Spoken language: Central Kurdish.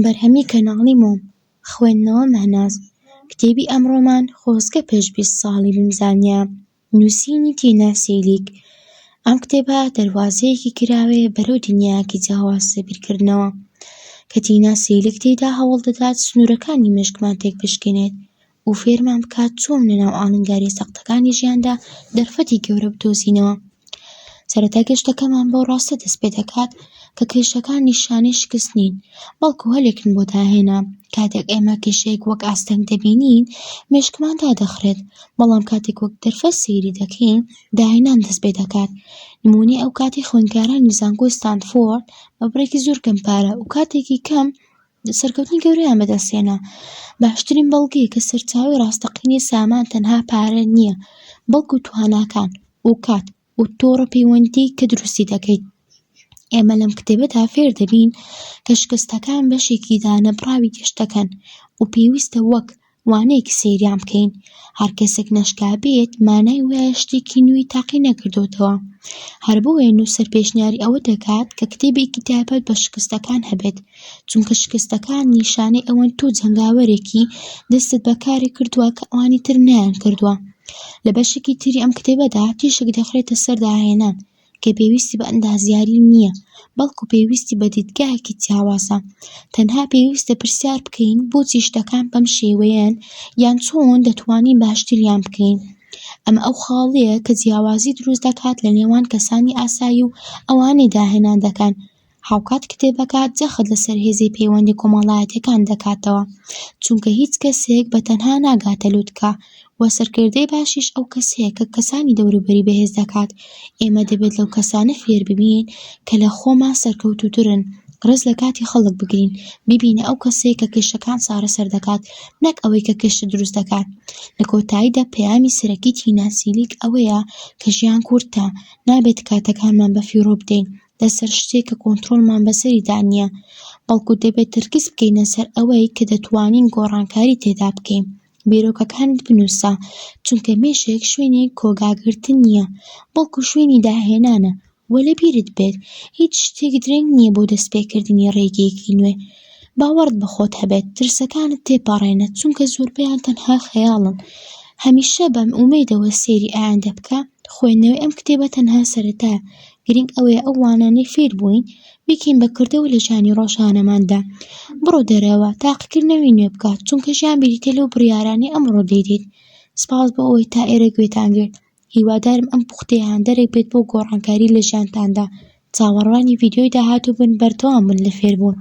بەرهەمی کەناڵی مۆم خوێندنەوە مەهناز کتێبی ئەمڕۆمان خۆزگە پێشبیست ساڵی بمزانیە نووسینی تینا سەیلیک. ئەم کتێبە دەروازەیەکی کراوەیە بەرەو دنیایەکی جیاواز سەیرکردنەوە کە تینا سەیلیک تێیدا هەوڵ دەدات سنوورەکانی مێشکمان تێک بشکێنێت و فێرمان بکات چۆن لەناو ئاڵنگاری سەختەکانی ژیاندا دەرفەتی گەورە بدۆزینەوە. سەرەتا گەشتەکەمان بەو ڕاستە دەست پێ دەکات کە کێشەکان نیشانەی شکست نین، بەڵکو هەلێکن بۆ داهێنا. کاتێک ئێمە کێشەیەک وەک ئاستەنگ دەبینین، مێشکمان دادەخرێت، بەڵام کاتێک وەک دەرفەت سەیری دەکەین، داهێنان دەست پێ دەکات. نمونەی ئەو کاتی خوێندکارانی زانکۆی ستانفۆرد بە بڕێکی زۆر کەمپارە و کاتێکی کەم سەرکەوتنی گەورەیان بەدەستهێنا. باشترین بەڵگەیە کە سەرچاوەی ڕاستەقینەی سامان تەنها پارە نییە، بەڵکو تواناکان و کات و تۆڕە پەیوەندی کە دروستی دەکەیت. ئێمە لەم کتێبەدا فێر دەبین کە شکستەکان بەشێکی دانەبڕاوی گەشتەکەن و پێویستە وەک وانەیەکی سەیریان بکەین. هەر کەسێک نەشکا بێت مانای وایە شتێکی نوێی تاقی نەکردووەتەوە. هەر بۆیە نووسەر پێشنیاری ئەوە دەکات کە کتێبێکی تایبەت بە شکستەکان هەبێت، چونکە شکستەکان نیشانەی ئەوەن تۆ جەنگاوەرێکی دەستت بەکاری کردووە کە ئەوانی تر نەیان کردووە. لە بەشێکی تری ئەم کتێبەدا تێشێک دەخرێتە سەر داهێنان کە پێویستی بە ئەندازیاری نییە، بەڵکو پێویستی بە دیدگایەکی جیاوازە. تەنها پێویستە پرسیار بکەین بۆچی شتەکان بەم شێوەیەن یان چۆن دەتوانین باشتریان بکەین. ئەمە ئەو خاڵەیە کە جیاوازی دروست دەکات لە نێوان کەسانی ئاسایی و ئەوانەی داهێنان دەکەن. هاوکات کتێبەکە جەخت لەسەر هێزی پەیوەندی کۆمەڵایەتیەکان دەکاتەوە، چونکە هیچ کەسێک بەتەنها ناگاتە لووتکە و سەرکردەی باشیش ئەو کەسەیە کە کەسانی دەوروبەری بەهێز دەکات. ئێمە دەبێت لەو کەسانە فێر ببین کە لە خۆمان سەرکەوتووترن، ڕێز لە کاتی خەڵک بگرین، ببینە ئەو کەسەیە کە کێشەکان چارەسەر دەکات، نەک ئەوەی کە کێشە دروست دەکات. لە کۆتاییدا پەیامی سەرەکی تینا سەیلیک ئەوەیە کە ژیان کورتە، نابێت کاتەکانمان بەفیڕۆ بدەین لەسەر شتێک کە کۆنتڕۆڵمان بەسەریدا نییە، بەڵکو دەبێت تەرکیز بکەینە سەر ئەوەی کە دەتوانین گۆڕانکاری تێدا بکەین. بیرۆکەکانت بنووسە، چونکە مێشێک شوێنی کۆگاگرتن نییە، بەڵکو شوێنی داهێنانە. وە لەبیرت بێت هیچ شتێک درەنگ نییە بۆ دەستپێکردنی ڕێگەیەکی نوێ. باوەڕت بە خۆت هەبێت، ترسەکانت تێپەڕێنە، چونکە زۆربەیان تەنها خەیاڵن. هەمیشە بەم ئومێدەوە سەیری ئایندە بکە. خوێندنەوەی ئەم کتێبە تەنها سەرەتایە، گرنگ ئەوەیە ئەو وانانەی فێر بووین بیکەین بەکردەوە لە ژیانی ڕۆژانەماندا. بڕۆ دەرەوە تاقیکردنەوەی نوێ بکات، چونکە ژیان بریتە لەو بڕیارانەی ئەمڕۆ دەیدەیت. سپاس بۆ ئەوەی تا ئێرە گوێتان گرت. هیوادارم ئەم پوختەیان دەرێک بێت بۆ گۆڕانکاری لە ژیانتاندا. چاوەڕوانی ڤیدیۆی داهاتوو بن، بەردەوام بن لە فێربوون.